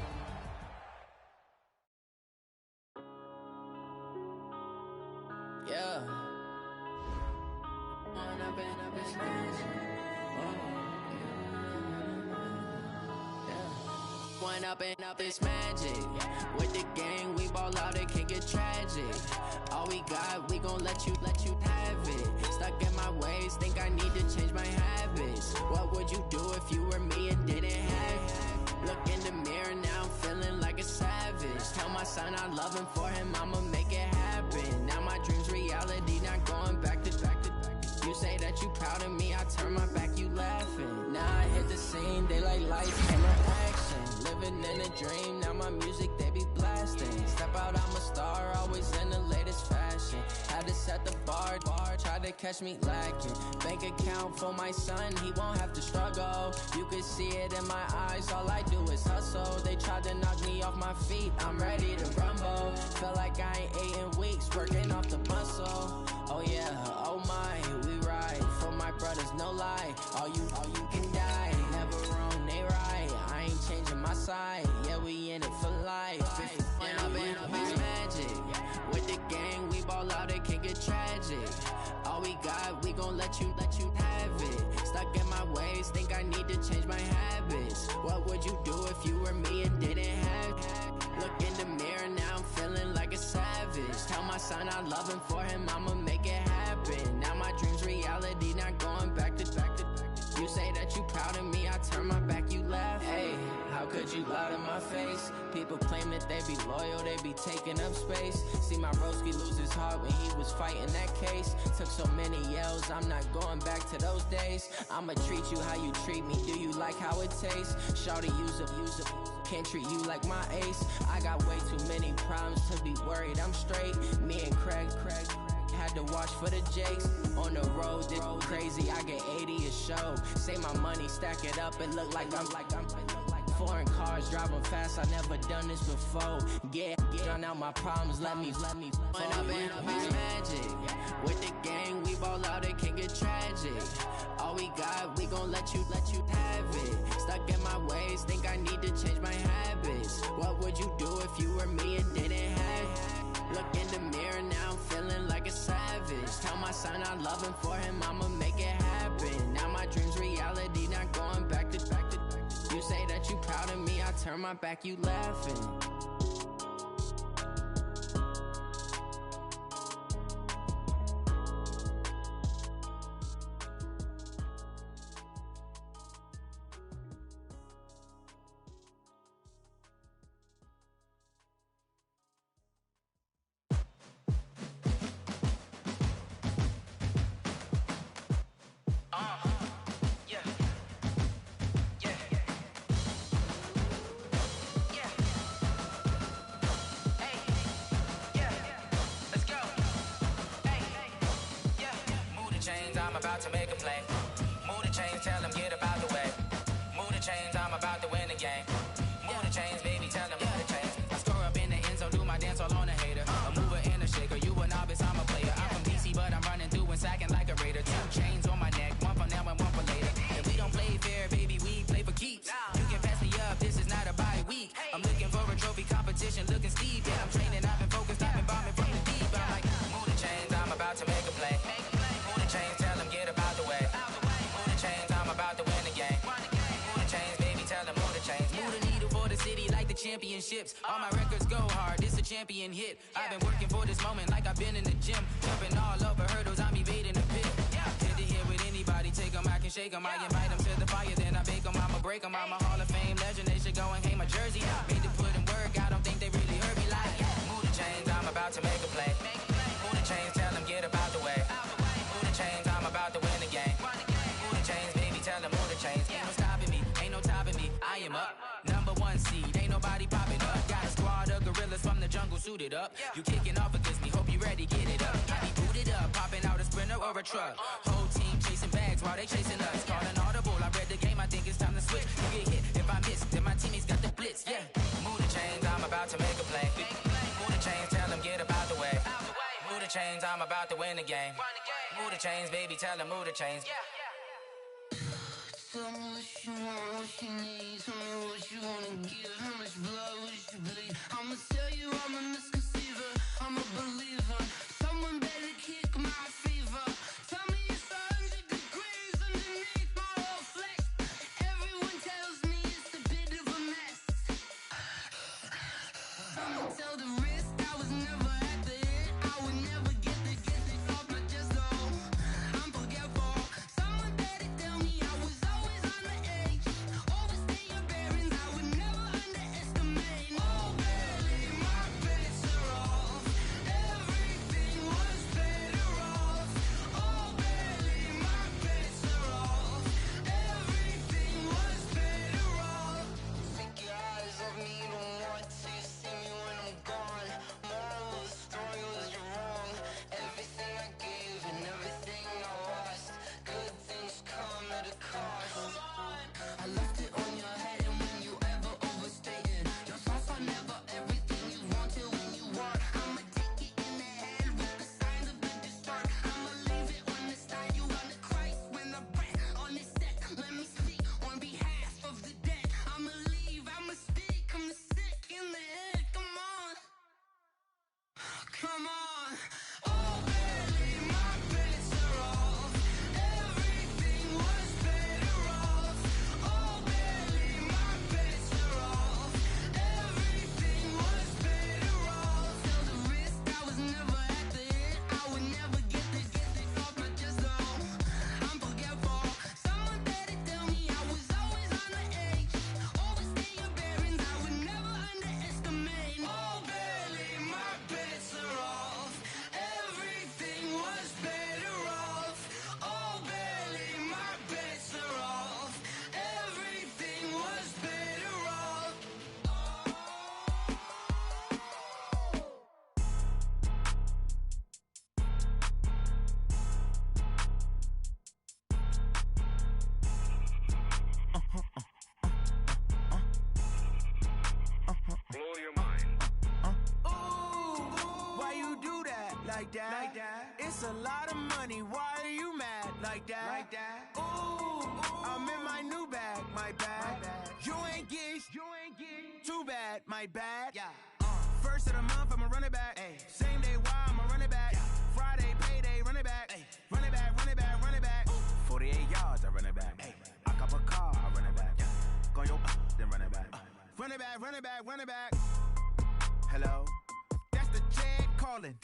Up this magic with the gang, we ball out, it can get tragic. All we got, we gon' let you have it. Stuck in my ways, think I need to change my habits. What would you do if you were me and didn't have it? Look in the mirror now, I'm feeling like a savage. Tell my son I love him, for him I'ma make it happen. Now my dreams reality, not going back to. You say that you proud of me, I turn my back, you laughing. Now I hit the scene, they like lights, camera, action. Living in a dream, now my music, they be blasting. Step out, I'm a star, always in the latest fashion. Had to set the bar, try to catch me lacking. Bank account for my son, he won't have to struggle. You could see it in my eyes, all I do is hustle. They tried to knock me off my feet, I'm ready to rumble. Feel like I ain't ate in weeks, working off the muscle. Oh yeah, oh my, we ride for my brothers, no lie. All you can die, never wrong, they right. I ain't changing my side, yeah, we in it for life. When up it's magic. With the gang, we ball out, it can get tragic. All we got, we gon' let you have it. Stuck in my ways, think I need to change my habits. What would you do if you were me and didn't have it? Look in the mirror, now I'm feeling like a savage. Tell my son I love him, for him I'ma make it happen. Now my dreams reality, not going back to. You say that you proud of me, I turn my back, you laugh. Hey, how could you lie to my face? People claim that they be loyal, they be taking up space. See my broski lose his heart when he was fighting that case. Took so many yells, I'm not going back to those days. I'ma treat you how you treat me, do you like how it tastes? Shawty, use up, can't treat you like my ace. I got way too many problems to be worried, I'm straight. Me and Craig had to watch for the Jakes. On the road, this crazy, I get 80 a show. Say my money, stack it up, and look like I'm foreign cars, driving fast, I never done this before. Drown out my problems, let me. When I've been magic. With the gang, we ball out, it can get tragic. All we got, we gon' let you have it. Stuck in my ways, think I need to change my habits. What would you do if you were me and didn't have it? Look in the mirror, now I'm feeling like a savage. Tell my son I love him, for him I'ma make it happen. Now my dream's reality, not going back to. You say that you proud of me, I turn my back, you laughing. I'm about to make a play. Move the chains, tell them get up out the way. Move the chains, I'm about to win the game. Move the chains, baby, tell them move the chains. I score up in the end zone, do my dance all on a hater. A mover and a shaker, you a novice, I'm a player. I'm from DC, but I'm running through and sacking like a raider. 2 chains on my neck, one for now and one for later. And we don't play fair, baby, we play for keeps. You can pass me up, this is not a bye week. I'm looking for a trophy competition, looking steep. Yeah, I'm training, I've been focused, I've been bombing from the deep. I'm like, move the chains, I'm about to make a play. Move the chains, tell them get up out the way. Move the chains, I'm about to win the game. Move the chains, baby, tell them move the chains. Move the needle for the city like the championships. All my records go hard, this a champion hit. I've been working for this moment like I've been in the gym. Jumping all over hurdles, I'm evading the pit. Hit to hit with anybody, take them, I can shake them. I invite them to the fire, then I bake them, I'ma break them. I'm a Hall of Fame legend, they should go and hang my jersey. Made to put in work, I don't think they really heard me like. Move the chains, I'm about to make a play. Move the chains, tell them get up out the way. Move the chains, I'm about to win the game. Move the chains, baby, tell them move the chains. Ain't no stopping me, ain't no topping me. I am up, #1 seed, ain't nobody popping up. Got a squad of gorillas from the jungle suited up. You kicking off against me, hope you ready, get it up. I be booted up, popping out a Sprinter or a truck. Whole team chasing bags while they chasing us. Call an audible, I read the game, I think it's time to switch. You get hit, if I miss, then my teammates got the blitz, yeah. Move the chains, I'm about to make a play. Move the chains, tell them get up out the way. Move the chains, I'm about to win the game. Move the chains, baby, tell them move the chains. Tell me what you want, what you need. Tell me what you wanna give. How much blood would you bleed? I'ma tell you I'm a misconceiver. I'm a believer. Someone better kick my fever. Tell me it's 100 degrees underneath my whole flex. Everyone tells me it's a bit of a mess. I'ma tell the risk I was never at the hit. I would never get the off my chest though. I'm forgetful. Someone better tell me I was always on the edge. Overstay your bearings, I would never underestimate. Oh baby, my face is like that. It's a lot of money, why are you mad like that? Ooh, I'm in my new bag, my bad. You ain't get too bad, my bad. First of the month, I'ma run it back. Same day, why I'ma run it back. Friday, payday, run it back. Run it back, run it back, run it back. 48 yards, I run it back. I cop a car, I run it back. Go your then run it back. Run it back, run it back, run it back. Hello? That's the jag calling.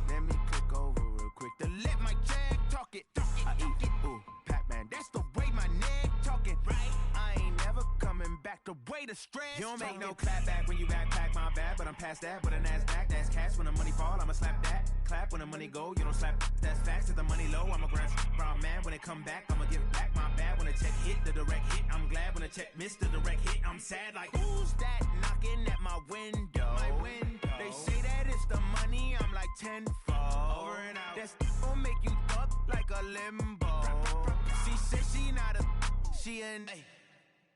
Let me click over real quick to let my jag talk it. I eat it, ooh, Pac-Man. That's the way my neck talking. Right? I ain't never coming back the way the stress. You don't make no clap back when you backpack, my bad. But I'm past that with a NASDAQ. That's cash when the money fall, I'ma slap that. Clap when the money go, you don't slap. That's facts. If the money low, I'ma grab brown man. When it come back, I'ma give back my bad. When the check hit, the direct hit. I'm glad when the check missed the direct hit. I'm sad like, who's that knocking at my window? My window. They say that it's the money, I'm like tenfold. Over and out. That's gon' make you up like a limbo. She said she not a, she an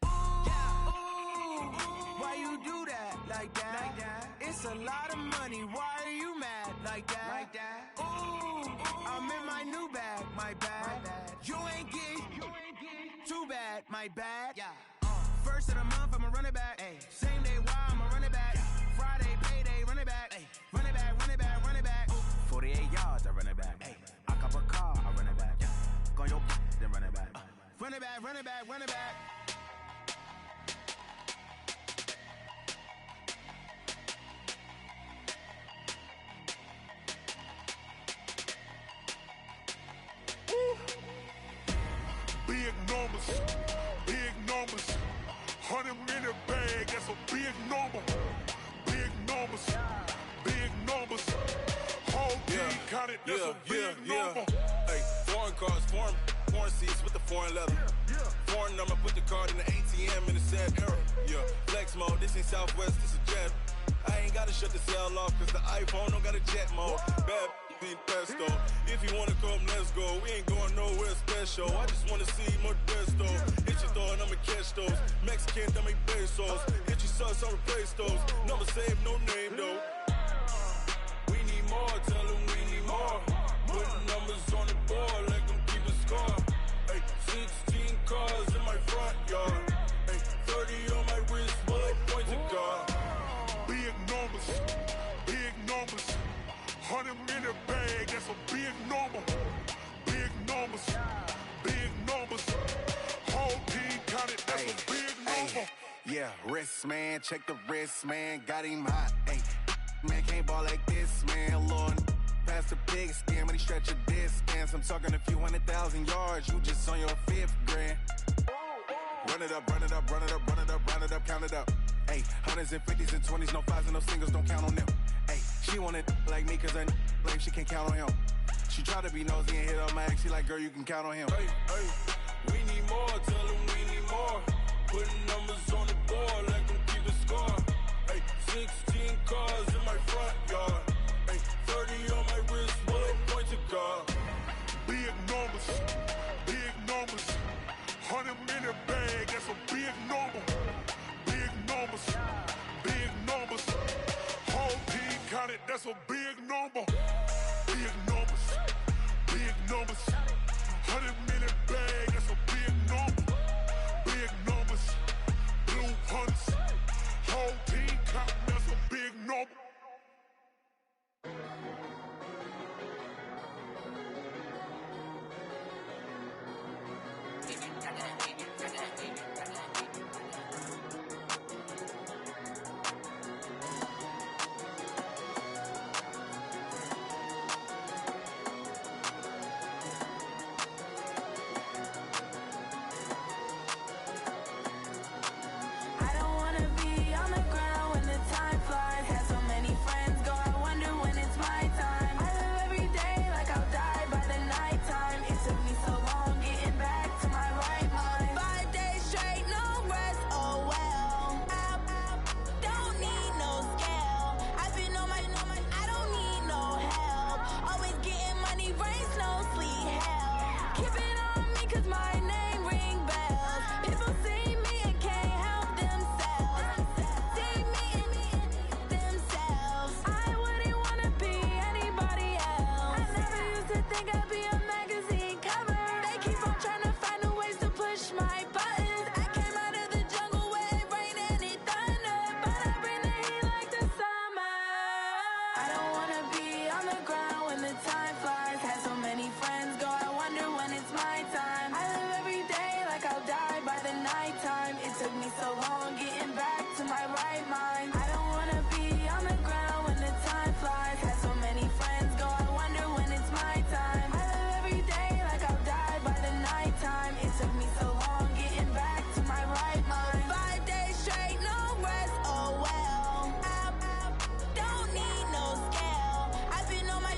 ooh, why you do that like that? It's a lot of money, why are you mad like that? Ooh, I'm in my new bag, my bad. You ain't get too bad, my bad. First of the month, I'ma run it back. Same day, why I'ma run it back. Friday, payday, run it back. Run it back, run it back, run it back. 48 yards, I run it back. I cop a car, I run it back. Go your then run it back. Run it back, run it back, run it back. Big numbers, big numbers. 100-minute bag, that's a big number. Big numbers, big numbers. Whole team counted, that's a big number. Hey, foreign cars, foreign seats with the foreign leather. Foreign number, put the card in the ATM in the sad era. Yeah, flex mode, this ain't Southwest, this a jet. I ain't gotta shut the cell off, cause the iPhone don't got a jet mode. Bad need pesto. If you wanna come, let's go. We ain't going nowhere special. I just wanna see more Modesto. Hit your thought, I'ma catch those. Mexican, I make pesos. Hit your sauce, I'll replace those. Number save, no name though. We need more, tell them we need more. Putting numbers on the board, let them keep a score. Hey, 16 cars in my front yard. Hey, 30 on my wrist, bullet point to God. Big numbers, big numbers. 100-minute bag, that's a big number. Big numbers, big numbers. Whole team counted, that's a big number. Yeah, wrist man, check the wrist man, got him hot. Ay, man can't ball like this, man. Lord, past the pig skin when he stretch a distance. I'm talking a few 100,000 yards, you just on your 5th grand. Run it up, run it up, run it up, run it up, run it up, count it up. Ay, 100s and 50s and 20s, no 5s and no singles, don't count on them. Ay, she want it like me cause her lame, she can't count on him. She try to be nosy and hit up my ex, she like, girl, you can count on him. Hey, hey, we need more, tell them we need more. Putting numbers on the board, let them keep a score. Hey, 16 cars in my front yard. Hey, 30 on my wrist, bullet point to God. Big numbers, big numbers. 100-minute bag, that's a big number. Big numbers, big numbers. Whole team counted, that's a big number. Big numbers, big numbers. 100-minute bag, that's a big number. Big numbers, blue hunts. Whole team counting, that's a big number. the nighttime. It took me so long getting back to my right mind. I don't wanna be on the ground when the time flies. Had so many friends go, I wonder when it's my time. I live every day like I'll die by the nighttime. It took me so long getting back to my right mind. 5 days straight, no rest, oh well. I don't need no scale. I've been on my,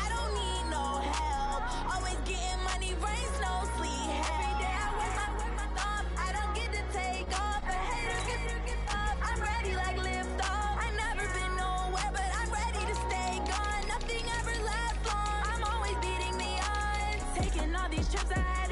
I don't need no help. Always getting money, rain, snow, sleet. Every day I work my thumb. I don't get to take off. The haters get up. I'm ready like lift off. I never been nowhere, but I'm ready to stay gone. Nothing ever lasts long. I'm always beating the odds. Taking all these trips I had